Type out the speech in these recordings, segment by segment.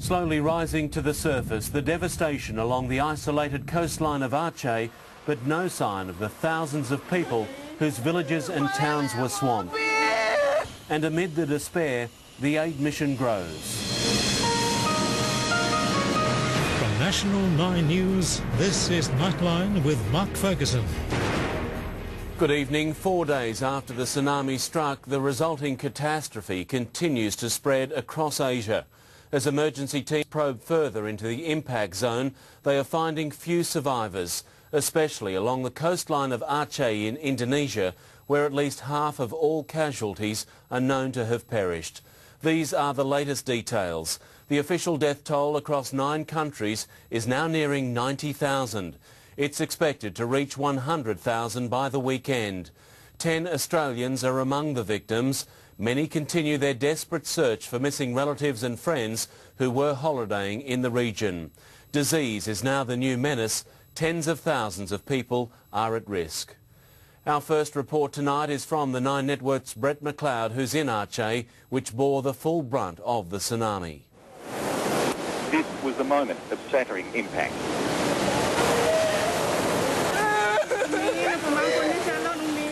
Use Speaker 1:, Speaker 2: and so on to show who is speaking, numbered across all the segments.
Speaker 1: Slowly rising to the surface, the devastation along the isolated coastline of Aceh, but no sign of the thousands of people whose villages and towns were swamped. And amid the despair, the aid mission grows.
Speaker 2: From National 9 News, this is Nightline with Mark Ferguson.
Speaker 1: Good evening. 4 days after the tsunami struck, the resulting catastrophe continues to spread across Asia. As emergency teams probe further into the impact zone, they are finding few survivors, especially along the coastline of Aceh in Indonesia, where at least half of all casualties are known to have perished. These are the latest details. The official death toll across 9 countries is now nearing 90,000. It's expected to reach 100,000 by the weekend. 10 Australians are among the victims. Many continue their desperate search for missing relatives and friends who were holidaying in the region. Disease is now the new menace. Tens of thousands of people are at risk. Our first report tonight is from the 9 Network's Brett McLeod, who's in Aceh, which bore the full brunt of the tsunami.
Speaker 3: This was the moment of shattering impact.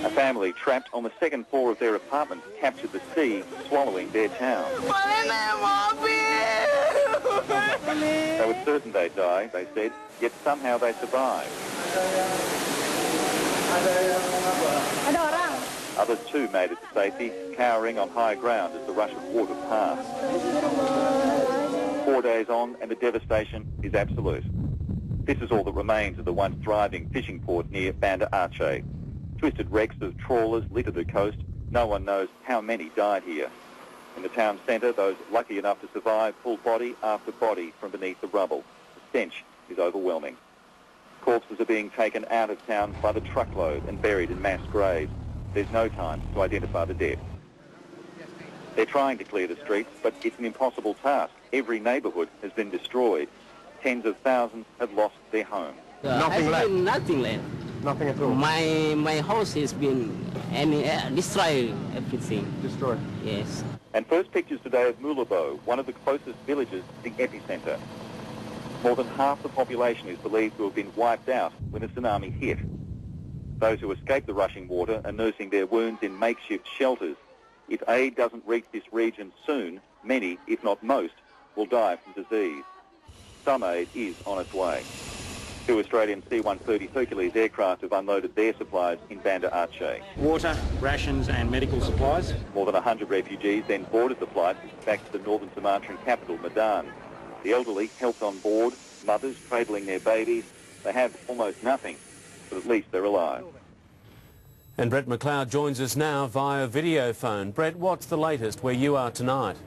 Speaker 3: A family trapped on the second floor of their apartment captured the sea swallowing their town. They were certain they'd die, they said, yet somehow they survived. Others too made it to safety, cowering on high ground as the rush of water passed. 4 days on and the devastation is absolute. This is all that remains of the once thriving fishing port near Banda Aceh. Twisted wrecks of trawlers litter the coast. No one knows how many died here. In the town centre, those lucky enough to survive pull body after body from beneath the rubble. The stench is overwhelming. Corpses are being taken out of town by the truckload and buried in mass graves. There's no time to identify the dead. They're trying to clear the streets, but it's an impossible task. Every neighbourhood has been destroyed. Tens of thousands have lost their home.
Speaker 4: Nothing left? Nothing left.
Speaker 5: Nothing at all?
Speaker 4: My house has been destroyed, everything.
Speaker 5: Destroyed?
Speaker 4: Yes.
Speaker 3: And first pictures today of Mulabo, one of the closest villages to the epicentre. More than half the population is believed to have been wiped out when the tsunami hit. Those who escaped the rushing water are nursing their wounds in makeshift shelters. If aid doesn't reach this region soon, many, if not most, will die from disease. Some aid is on its way. 2 Australian C-130 Hercules aircraft have unloaded their supplies in Banda Aceh.
Speaker 5: Water, rations and medical supplies.
Speaker 3: More than 100 refugees then boarded the flight back to the northern Sumatran capital, Medan. The elderly helped on board, mothers cradling their babies. They have almost nothing, but at least they're alive.
Speaker 1: And Brett McLeod joins us now via video phone. Brett, what's the latest where you are tonight?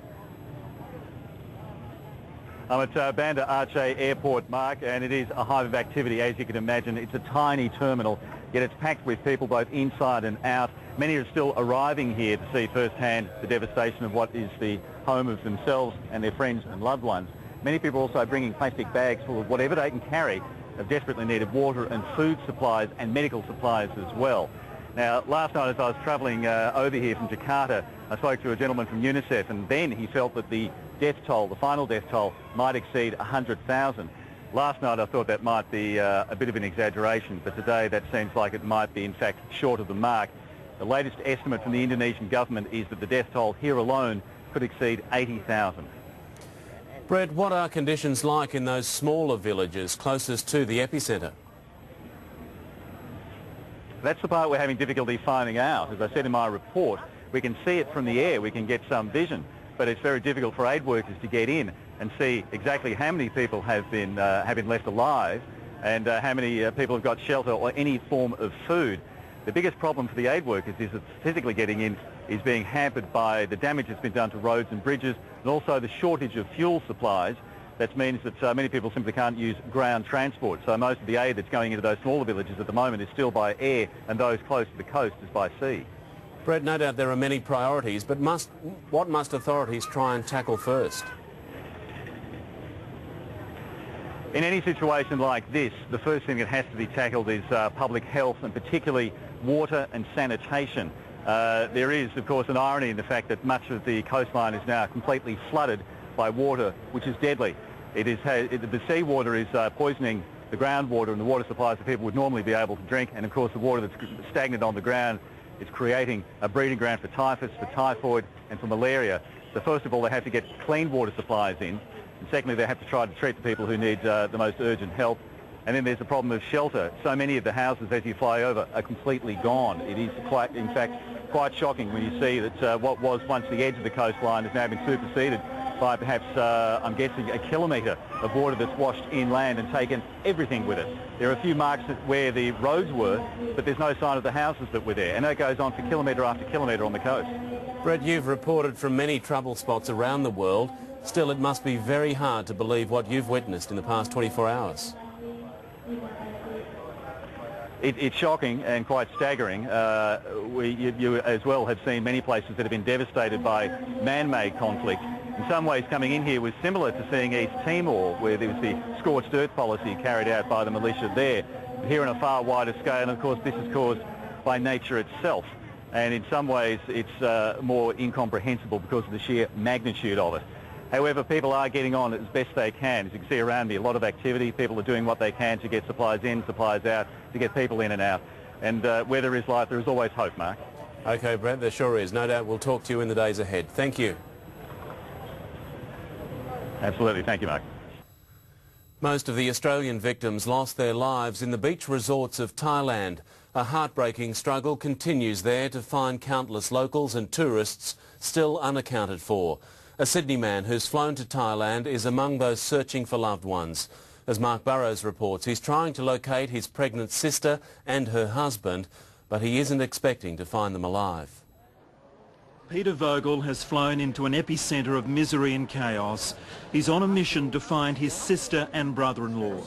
Speaker 3: I'm at Banda Aceh Airport, Mark, and it is a hive of activity, as you can imagine. It's a tiny terminal, yet it's packed with people both inside and out. Many are still arriving here to see firsthand the devastation of what is the home of themselves and their friends and loved ones. Many people also bringing plastic bags full of whatever they can carry of desperately needed water and food supplies and medical supplies as well. Now, last night as I was travelling over here from Jakarta, I spoke to a gentleman from UNICEF, and then he felt that the death toll, the final death toll, might exceed 100,000. Last night I thought that might be a bit of an exaggeration, but today that seems like it might be in fact short of the mark. The latest estimate from the Indonesian government is that the death toll here alone could exceed 80,000.
Speaker 1: Brett, what are conditions like in those smaller villages closest to the epicentre?
Speaker 3: That's the part we're having difficulty finding out. As I said in my report, we can see it from the air, we can get some vision, but it's very difficult for aid workers to get in and see exactly how many people have been left alive and how many people have got shelter or any form of food. The biggest problem for the aid workers is that physically getting in is being hampered by the damage that's been done to roads and bridges, and also the shortage of fuel supplies. That means that many people simply can't use ground transport. So most of the aid that's going into those smaller villages at the moment is still by air, and those close to the coast is by sea.
Speaker 1: Brett, no doubt there are many priorities, but what must authorities try and tackle first?
Speaker 3: In any situation like this, the first thing that has to be tackled is public health, and particularly water and sanitation. There is, of course, an irony in the fact that much of the coastline is now completely flooded by water, which is deadly. The seawater is poisoning the groundwater and the water supplies that people would normally be able to drink, and of course the water that's stagnant on the ground is creating a breeding ground for typhus, for typhoid and for malaria. So first of all, they have to get clean water supplies in, and secondly they have to try to treat the people who need the most urgent help. And then there's the problem of shelter. So many of the houses as you fly over are completely gone. It is quite, in fact, quite shocking when you see that what was once the edge of the coastline has now been superseded by perhaps, I'm guessing, a kilometre of water that's washed inland and taken everything with it. There are a few marks where the roads were, but there's no sign of the houses that were there. And that goes on for kilometre after kilometre on the coast.
Speaker 1: Brett, you've reported from many trouble spots around the world. Still, it must be very hard to believe what you've witnessed in the past 24 hours.
Speaker 3: It's shocking and quite staggering. You as well have seen many places that have been devastated by man-made conflict. In some ways, coming in here was similar to seeing East Timor, where there was the scorched earth policy carried out by the militia there. But here on a far wider scale, and of course this is caused by nature itself. And in some ways it's more incomprehensible because of the sheer magnitude of it. However, people are getting on as best they can. As you can see around me, a lot of activity. People are doing what they can to get supplies in, supplies out, to get people in and out. And where there is life, there is always hope, Mark.
Speaker 1: OK, Brett, there sure is. No doubt we'll talk to you in the days ahead. Thank you.
Speaker 3: Absolutely. Thank you, Mark.
Speaker 1: Most of the Australian victims lost their lives in the beach resorts of Thailand. A heartbreaking struggle continues there to find countless locals and tourists still unaccounted for. A Sydney man who's flown to Thailand is among those searching for loved ones. As Mark Burrows reports, he's trying to locate his pregnant sister and her husband, but he isn't expecting to find them alive.
Speaker 6: Peter Vogel has flown into an epicentre of misery and chaos. He's on a mission to find his sister and brother-in-law.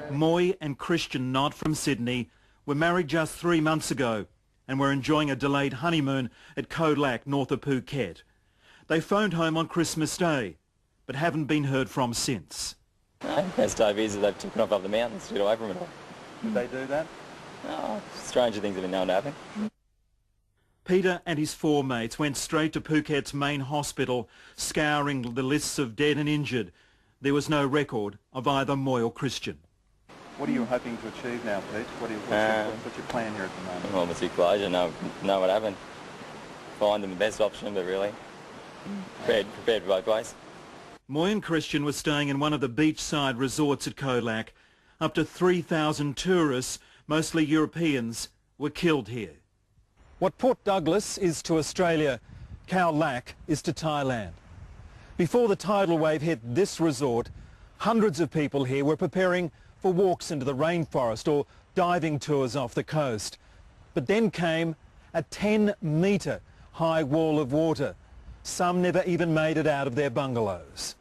Speaker 6: Moy and Christian Knott from Sydney were married just 3 months ago and were enjoying a delayed honeymoon at Koh Lak, north of Phuket. They phoned home on Christmas Day, but haven't been heard from since.
Speaker 7: Best diabetes they've taken off the mountains to get away from it all.
Speaker 3: Did they do that?
Speaker 7: Oh, stranger things have been known to happen.
Speaker 6: Peter and his 4 mates went straight to Phuket's main hospital, scouring the lists of dead and injured. There was no record of either Moy or Christian.
Speaker 3: What are you hoping to achieve now, Pete? What's your plan here at the moment?
Speaker 7: Well, it's your closure, know what happened. Find them the best option, but really prepared for both ways.
Speaker 6: Moy and Christian were staying in one of the beachside resorts at Koh Lak. Up to 3,000 tourists, mostly Europeans, were killed here. What Port Douglas is to Australia, Koh Lak is to Thailand. Before the tidal wave hit this resort, hundreds of people here were preparing for walks into the rainforest or diving tours off the coast. But then came a 10-metre high wall of water. Some never even made it out of their bungalows.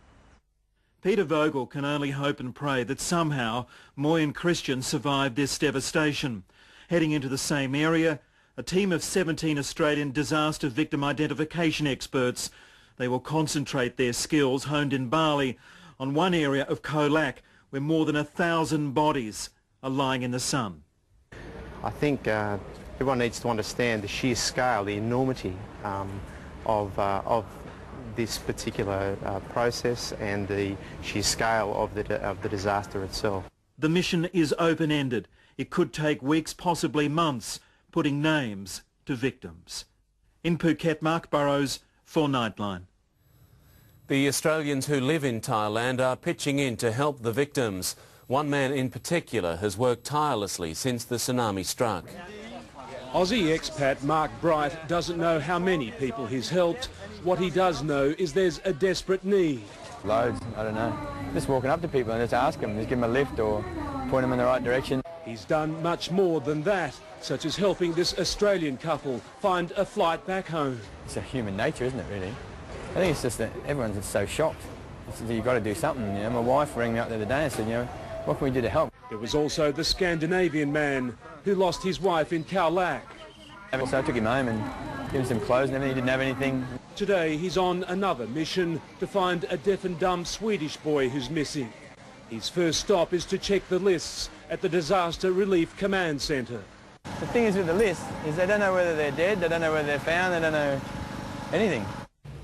Speaker 6: Peter Vogel can only hope and pray that somehow Moy and Christian survived this devastation. Heading into the same area, a team of 17 Australian disaster victim identification experts. They will concentrate their skills, honed in Bali, on one area of Koh Lak where more than 1,000 bodies are lying in the sun.
Speaker 8: I think everyone needs to understand the sheer scale, the enormity of this particular process and the sheer scale of the disaster itself.
Speaker 6: The mission is open-ended. It could take weeks, possibly months, putting names to victims. In Phuket, Mark Burrows for Nightline.
Speaker 1: The Australians who live in Thailand are pitching in to help the victims. One man in particular has worked tirelessly since the tsunami struck.
Speaker 9: Aussie expat Mark Bright doesn't know how many people he's helped. What he does know is there's a desperate need.
Speaker 10: Loads, I don't know. Just walking up to people and just ask them, just give them a lift or point them in the right direction.
Speaker 9: He's done much more than that, such as helping this Australian couple find a flight back home.
Speaker 10: It's a human nature, isn't it, really? I think it's just that everyone's just so shocked. You've got to do something. You know, my wife rang me up the other day and said, you know, what can we do to help?
Speaker 9: There was also the Scandinavian man who lost his wife in Koh Lak.
Speaker 10: So I took him home and gave him some clothes and everything. He didn't have anything.
Speaker 9: Today he's on another mission to find a deaf and dumb Swedish boy who's missing. His first stop is to check the lists at the Disaster Relief Command Centre.
Speaker 10: The thing is with the list is they don't know whether they're dead, they don't know whether they're found, they don't know anything.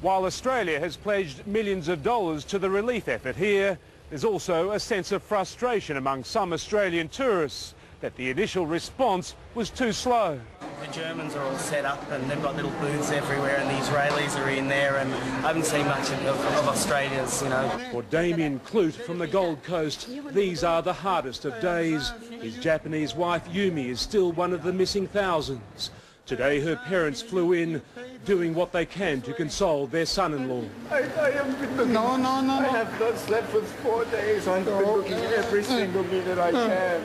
Speaker 9: While Australia has pledged millions of dollars to the relief effort here, there's also a sense of frustration among some Australian tourists that the initial response was too slow.
Speaker 11: The Germans are all set up and they've got little booths everywhere, and the Israelis are in there, and I haven't seen much of Australians, you know.
Speaker 9: For Damien Clute from the Gold Coast, these are the hardest of days. His Japanese wife Yumi is still one of the missing thousands. Today her parents flew in, doing what they can to console their son-in-law.
Speaker 12: I have not slept for 4 days. I've been looking every single minute I can.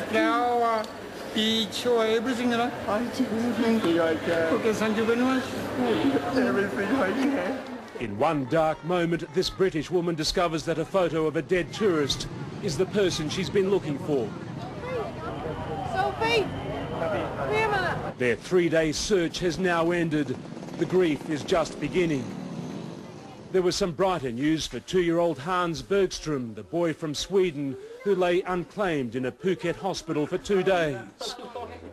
Speaker 12: Flower, beach, or everything that I do everything I can. Okay, thank you very much. Everything I can.
Speaker 9: In one dark moment, this British woman discovers that a photo of a dead tourist is the person she's been looking for.
Speaker 13: Sophie!
Speaker 9: Their 3-day search has now ended. The grief is just beginning. There was some brighter news for 2-year-old Hans Bergström, the boy from Sweden who lay unclaimed in a Phuket hospital for 2 days.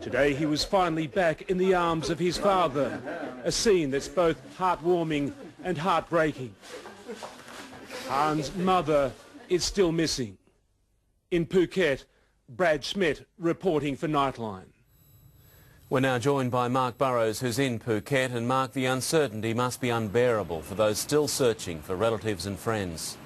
Speaker 9: Today he was finally back in the arms of his father, a scene that's both heartwarming and heartbreaking. Hans' mother is still missing. In Phuket, Brad Schmidt reporting for Nightline.
Speaker 1: We're now joined by Mark Burrows, who's in Phuket. And Mark, the uncertainty must be unbearable for those still searching for relatives and friends.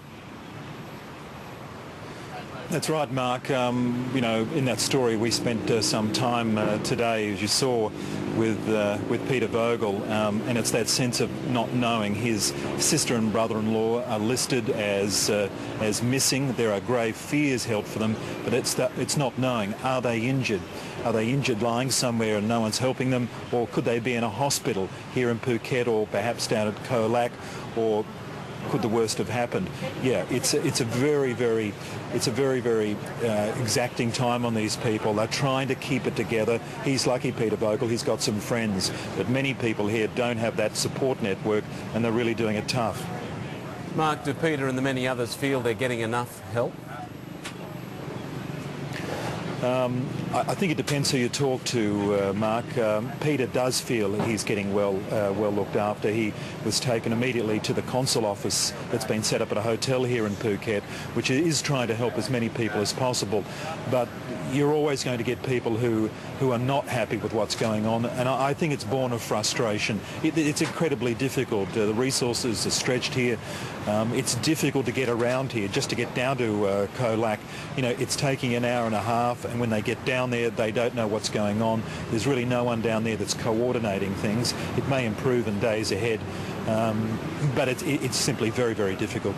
Speaker 6: That's right, Mark. You know, in that story we spent some time today, as you saw, with Peter Vogel, and it's that sense of not knowing. His sister and brother-in-law are listed as missing. There are grave fears held for them, but it's not knowing. Are they injured? Are they injured lying somewhere and no one's helping them, or could they be in a hospital here in Phuket or perhaps down at Koh Lak, or could the worst have happened? Yeah, it's a very exacting time on these people. They're trying to keep it together. He's lucky, Peter Vogel, he's got some friends, but many people here don't have that support network, and they're really doing it tough.
Speaker 1: Mark, do Peter and the many others feel they're getting enough help?
Speaker 6: I think it depends who you talk to, Mark. Peter does feel that he's getting well looked after. He was taken immediately to the consul office that's been set up at a hotel here in Phuket, which is trying to help as many people as possible. But you're always going to get people who are not happy with what's going on, and I think it's born of frustration. It's incredibly difficult. The resources are stretched here. It's difficult to get around here, just to get down to Koh Lak. You know, it's taking an hour and a half, and when they get down there, they don't know what's going on. There's really no one down there that's coordinating things. It may improve in days ahead, but it's simply very, very difficult.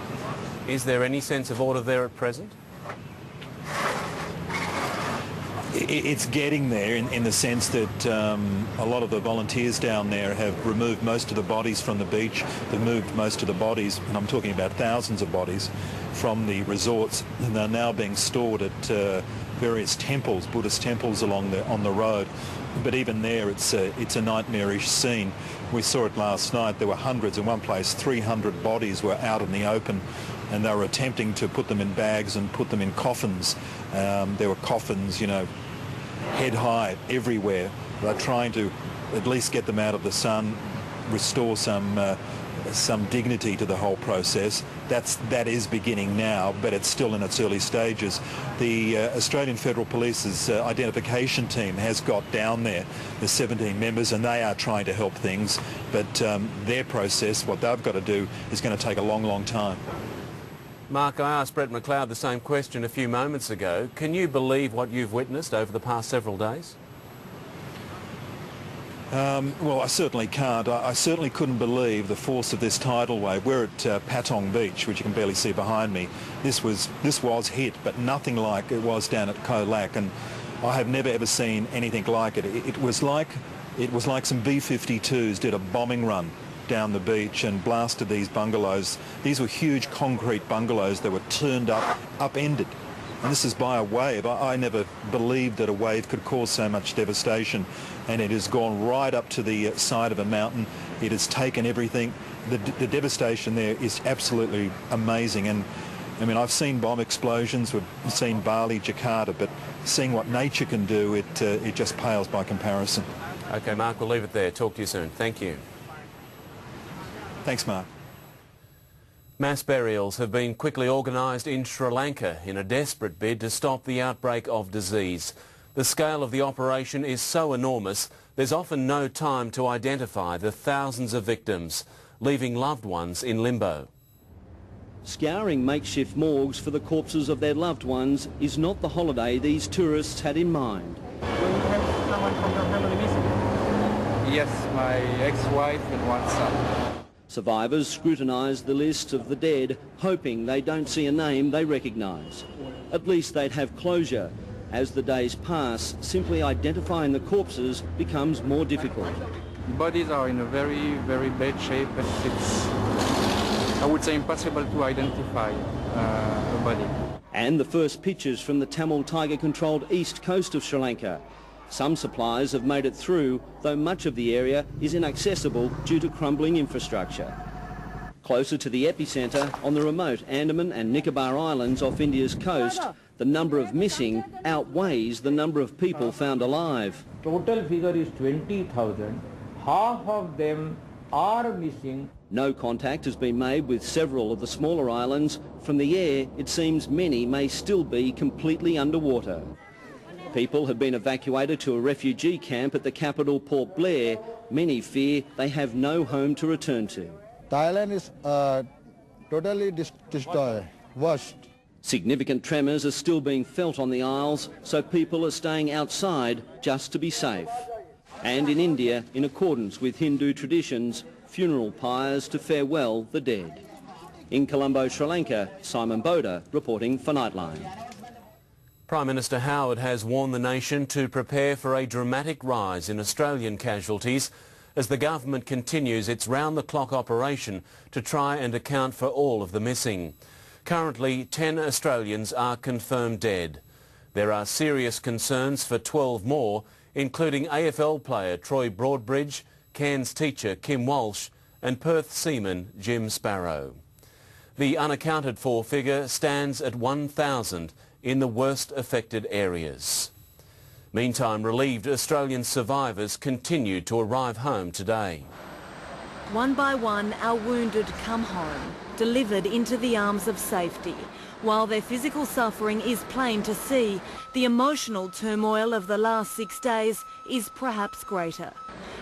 Speaker 1: Is there any sense of order there at present?
Speaker 6: It's getting there in the sense that a lot of the volunteers down there have removed most of the bodies from the beach. They've moved most of the bodies, and I'm talking about thousands of bodies, from the resorts, and they're now being stored at various temples, Buddhist temples on the road. But even there, it's a nightmarish scene. We saw it last night. There were hundreds. In one place, 300 bodies were out in the open, and they were attempting to put them in bags and put them in coffins. There were coffins, you know, head high everywhere. They're trying to at least get them out of the sun, restore some dignity to the whole process. That is beginning now, but it's still in its early stages. The Australian Federal Police's identification team has got down there. There's 17 members, and they are trying to help things, but their process, what they've got to do, is going to take a long, long time.
Speaker 1: Mark, I asked Brett McLeod the same question a few moments ago. Can you believe what you've witnessed over the past several days?
Speaker 6: Well, I certainly can't. I certainly couldn't believe the force of this tidal wave. We're at Patong Beach, which you can barely see behind me. This was hit, but nothing like it was down at Koh Lak, and I have never ever seen anything like it. It was like some B-52s did a bombing run down the beach and blasted these bungalows. These were huge concrete bungalows that were turned upended. And this is by a wave. I never believed that a wave could cause so much devastation, and it has gone right up to the side of a mountain. It has taken everything. The devastation there is absolutely amazing. And I mean, I've seen bomb explosions, we've seen Bali, Jakarta, but seeing what nature can do, it just pales by comparison.
Speaker 1: Okay, Mark, we'll leave it there. Talk to you soon. Thank you.
Speaker 6: Thanks, Mark.
Speaker 1: Mass burials have been quickly organised in Sri Lanka in a desperate bid to stop the outbreak of disease. The scale of the operation is so enormous, there's often no time to identify the thousands of victims, leaving loved ones in limbo.
Speaker 13: Scouring makeshift morgues for the corpses of their loved ones is not the holiday these tourists had in mind.
Speaker 14: Someone from your family missing? Yes, my ex-wife and one son.
Speaker 13: Survivors scrutinise the list of the dead, hoping they don't see a name they recognise. At least they'd have closure. As the days pass, simply identifying the corpses becomes more difficult.
Speaker 14: Bodies are in a very, very bad shape, and it's, I would say, impossible to identify a body.
Speaker 13: And the first pictures from the Tamil Tiger-controlled east coast of Sri Lanka. Some supplies have made it through, though much of the area is inaccessible due to crumbling infrastructure. Closer to the epicentre, on the remote Andaman and Nicobar Islands off India's coast, the number of missing outweighs the number of people found alive.
Speaker 15: Total figure is 20,000. Half of them are missing.
Speaker 13: No contact has been made with several of the smaller islands. From the air, it seems many may still be completely underwater. People have been evacuated to a refugee camp at the capital, Port Blair. Many fear they have no home to return to.
Speaker 16: Thailand is totally destroyed, worst.
Speaker 13: Significant tremors are still being felt on the Isles, so people are staying outside just to be safe. And in India, in accordance with Hindu traditions, funeral pyres to farewell the dead. In Colombo, Sri Lanka, Simon Boda reporting for Nightline.
Speaker 1: Prime Minister Howard has warned the nation to prepare for a dramatic rise in Australian casualties as the government continues its round-the-clock operation to try and account for all of the missing. Currently, 10 Australians are confirmed dead. There are serious concerns for 12 more, including AFL player Troy Broadbridge, Cairns teacher Kim Walsh and Perth seaman Jim Sparrow. The unaccounted for figure stands at 1,000 in the worst affected areas. Meantime, relieved Australian survivors continue to arrive home today.
Speaker 17: One by one, our wounded come home, delivered into the arms of safety. While their physical suffering is plain to see, the emotional turmoil of the last 6 days is perhaps greater.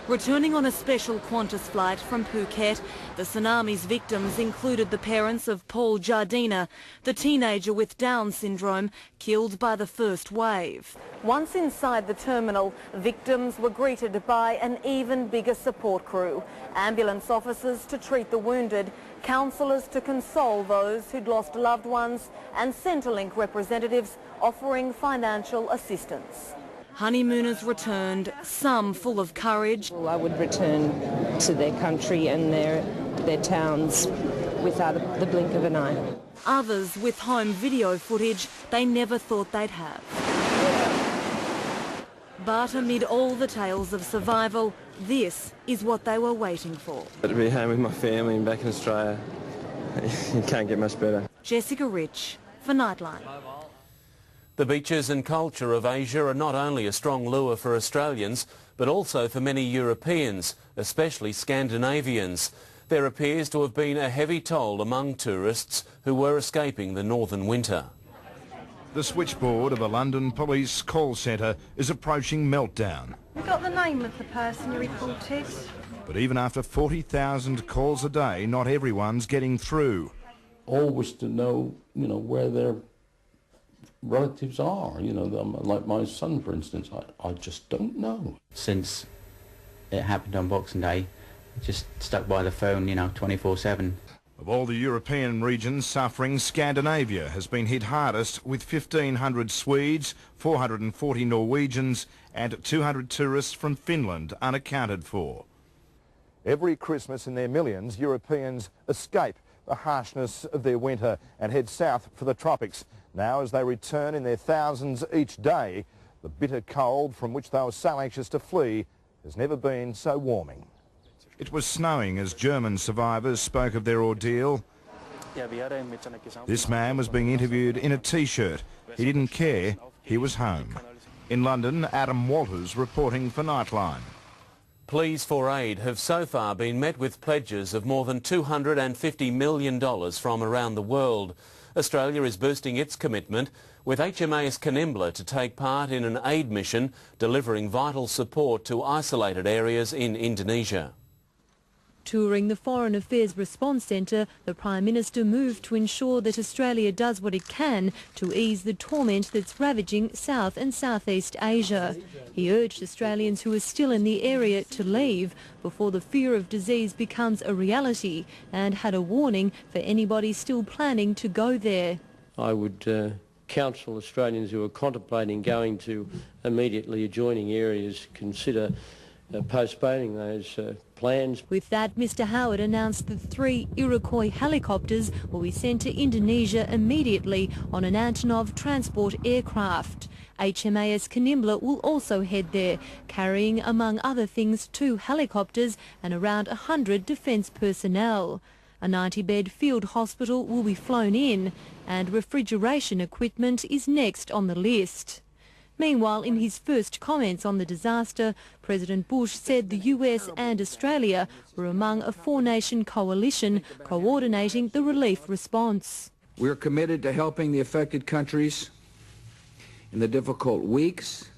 Speaker 17: Returning on a special Qantas flight from Phuket, the tsunami's victims included the parents of Paul Jardina, the teenager with Down syndrome killed by the first wave. Once inside the terminal, victims were greeted by an even bigger support crew. Ambulance officers to treat the wounded, counsellors to console those who'd lost loved ones, and Centrelink representatives offering financial assistance. Honeymooners returned, some full of courage.
Speaker 18: I would return to their country and their towns without the blink of an eye.
Speaker 17: Others with home video footage they never thought they'd have. But amid all the tales of survival, this is what they were waiting for.
Speaker 19: To be home with my family and back in Australia, it can't get much better.
Speaker 17: Jessica Rich for Nightline.
Speaker 1: The beaches and culture of Asia are not only a strong lure for Australians, but also for many Europeans, especially Scandinavians. There appears to have been a heavy toll among tourists who were escaping the northern winter.
Speaker 20: The switchboard of a London police call centre is approaching meltdown.
Speaker 21: We got the name of the person you reported.
Speaker 20: But even after 40,000 calls a day, not everyone's getting through.
Speaker 22: Always to know, where their relatives are, like my son, for instance, I just don't know.
Speaker 23: Since it happened on Boxing Day, just stuck by the phone, 24/7.
Speaker 20: Of all the European regions suffering, Scandinavia has been hit hardest with 1,500 Swedes, 440 Norwegians and 200 tourists from Finland unaccounted for. Every Christmas in their millions, Europeans escape the harshness of their winter and head south for the tropics. Now, as they return in their thousands each day, the bitter cold from which they were so anxious to flee has never been so warming. It was snowing as German survivors spoke of their ordeal. This man was being interviewed in a T-shirt. He didn't care. He was home. In London, Adam Walters reporting for Nightline.
Speaker 1: Pleas for aid have so far been met with pledges of more than $250 million from around the world. Australia is boosting its commitment with HMAS Canimbla to take part in an aid mission delivering vital support to isolated areas in Indonesia.
Speaker 2: Touring the Foreign Affairs Response Centre, the Prime Minister moved to ensure that Australia does what it can to ease the torment that's ravaging South and Southeast Asia. He urged Australians who are still in the area to leave before the fear of disease becomes a reality, and had a warning for anybody still planning to go there.
Speaker 4: I would counsel Australians who are contemplating going to immediately adjoining areas consider postponing those plans.
Speaker 2: With that, Mr Howard announced that 3 Iroquois helicopters will be sent to Indonesia immediately on an Antonov transport aircraft. HMAS Canimbla will also head there, carrying among other things 2 helicopters and around 100 defence personnel. A 90-bed field hospital will be flown in, and refrigeration equipment is next on the list. Meanwhile, in his first comments on the disaster, President Bush said the US and Australia were among a 4-nation coalition coordinating the relief response.
Speaker 5: We're committed to helping the affected countries in the difficult weeks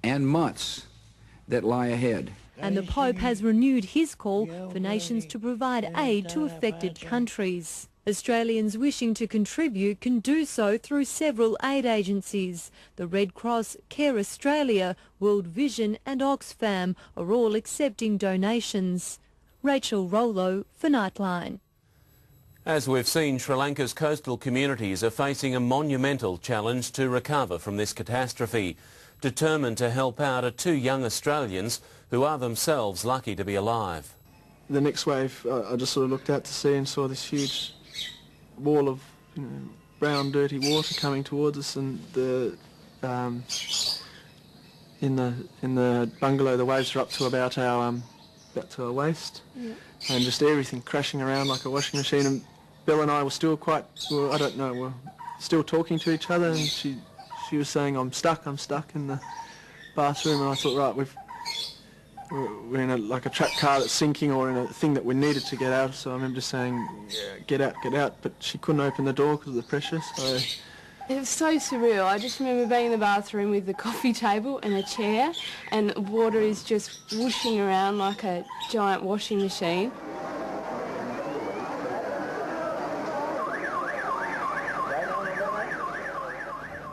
Speaker 5: and months that lie ahead.
Speaker 2: And the Pope has renewed his call for nations to provide aid to affected countries. Australians wishing to contribute can do so through several aid agencies. The Red Cross, Care Australia, World Vision and Oxfam are all accepting donations. Rachel Rollo for Nightline.
Speaker 1: As we've seen, Sri Lanka's coastal communities are facing a monumental challenge to recover from this catastrophe. Determined to help out are 2 young Australians who are themselves lucky to be alive.
Speaker 24: The next wave, I just sort of looked out to sea and saw this huge wall of brown, dirty water coming towards us, and in the bungalow the waves are up to about our waist, and just everything crashing around like a washing machine. And Bill and I were still we're still talking to each other, and she was saying, I'm stuck in the bathroom, and I thought, right, we're in a trapped car that's sinking, or in a thing that we needed to get out. So I remember just saying, yeah, get out, but she couldn't open the door because of the pressure. So
Speaker 25: it was so surreal. I just remember being in the bathroom with the coffee table and a chair, and water is just whooshing around like a giant washing machine.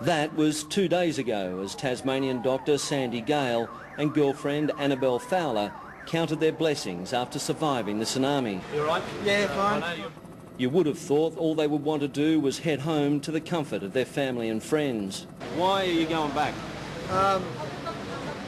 Speaker 13: That was 2 days ago as Tasmanian doctor Sandy Gale and girlfriend Annabelle Fowler counted their blessings after surviving the tsunami.
Speaker 24: You all right? Yeah, fine.
Speaker 13: You would have thought all they would want to do was head home to the comfort of their family and friends. Why are you going back?
Speaker 24: I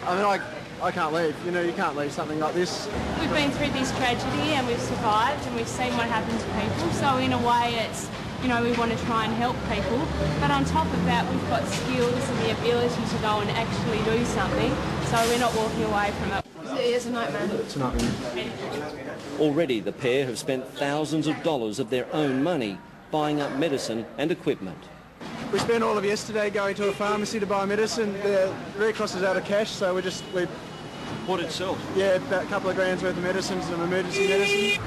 Speaker 24: mean, I can't leave. You know, you can't leave something like this.
Speaker 25: We've been through this tragedy and we've survived, and we've seen what happens to people, so in a way it's, you know, we want to try and help people, but on top of that we've got skills and the ability to go and actually do something, so we're not walking away from it. It's a nightmare.
Speaker 24: It's a nightmare.
Speaker 13: Already the pair have spent thousands of dollars of their own money buying up medicine and equipment.
Speaker 24: We spent all of yesterday going to a pharmacy to buy medicine. The Red Cross is out of cash, so we
Speaker 13: What itself?
Speaker 24: Yeah, about a couple of grand's worth of medicine, some emergency medicine.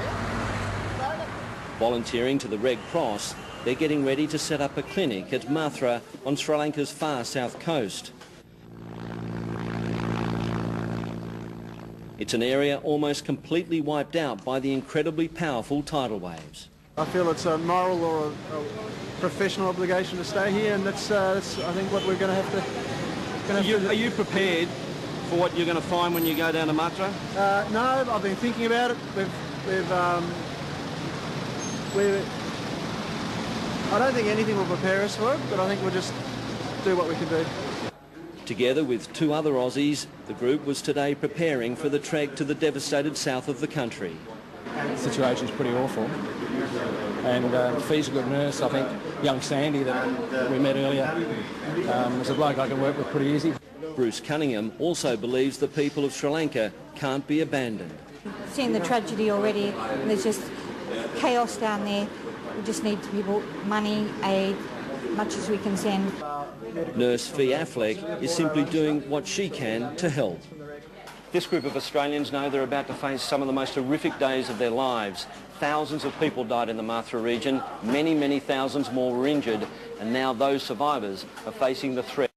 Speaker 13: Volunteering to the Red Cross, they're getting ready to set up a clinic at Mathura on Sri Lanka's far south coast. It's an area almost completely wiped out by the incredibly powerful tidal waves.
Speaker 24: I feel it's a moral or a professional obligation to stay here, and that's I think what we're going to have to...
Speaker 13: Are you prepared for what you're going to find when you go down to Mathura?
Speaker 24: No, I've been thinking about it. I don't think anything will prepare us for it, but I think we'll just do what we can do.
Speaker 13: Together with 2 other Aussies, the group was today preparing for the trek to the devastated south of the country.
Speaker 10: The situation's pretty awful, and Fee's a good nurse. I think young Sandy that we met earlier was a bloke I can work with pretty easy.
Speaker 13: Bruce Cunningham also believes the people of Sri Lanka can't be abandoned.
Speaker 26: Seeing the tragedy already, there's just chaos down there. We just need people, money, aid, much as we can send.
Speaker 13: Nurse Fee Affleck is simply doing what she can to help. This group of Australians know they're about to face some of the most horrific days of their lives. Thousands of people died in the Mathra region, many thousands more were injured, and now those survivors are facing the threat